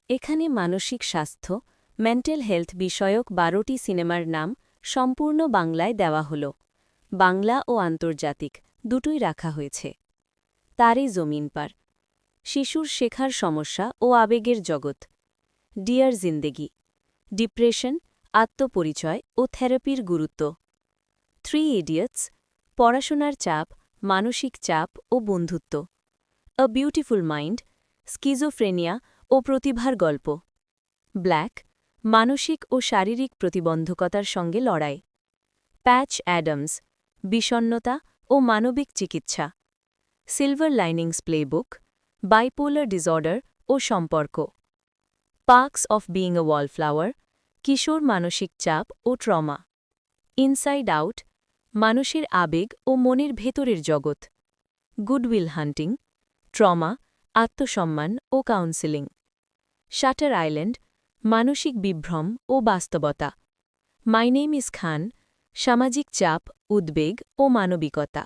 এখানে মানসিক স্বাস্থ্য মেন্টাল হেলথ বিষয়ক 12টি সিনেমার নাম সম্পূর্ণ বাংলায় দেওয়া হল। বাংলা ও আন্তর্জাতিক দুটোই রাখা হয়েছে। তারই জমিন পার, শিশুর শেখার সমস্যা ও আবেগের জগৎ, ডিয়ার জিন্দেগি, ডিপ্রেশন, আত্মপরিচয় ও থেরাপির গুরুত্ব, 3 ইডিয়টস, পড়াশোনার চাপ, মানসিক চাপ ও বন্ধুত্ব, আ বিউটিফুল মাইন্ড, স্কিজোফ্রেনিয়া ও প্রতিভার গল্প, ব্ল্যাক, মানসিক ও শারীরিক প্রতিবন্ধকতার সঙ্গে লড়াই, প্যাচ অ্যাডামস, বিষণ্নতা ও মানবিক চিকিৎসা, সিলভার লাইনিংস প্লেবুক, বাইপোলার ডিসঅর্ডার ও সম্পর্ক, পার্কস অফ বিইং এ ওয়ালফ্লাওয়ার, কিশোর মানসিক চাপ ও ট্রমা, ইনসাইড আউট, মানুষের আবেগ ও মনের ভেতরের জগৎ, গুডউইল হান্টিং, ট্রমা, আত্মসম্মান ও কাউন্সেলিং, শাটার আইল্যান্ড, মানসিক বিভ্রম ও বাস্তবতা, মাই নেম ইজ খান, সামাজিক চাপ, উদ্বেগ ও মানবিকতা।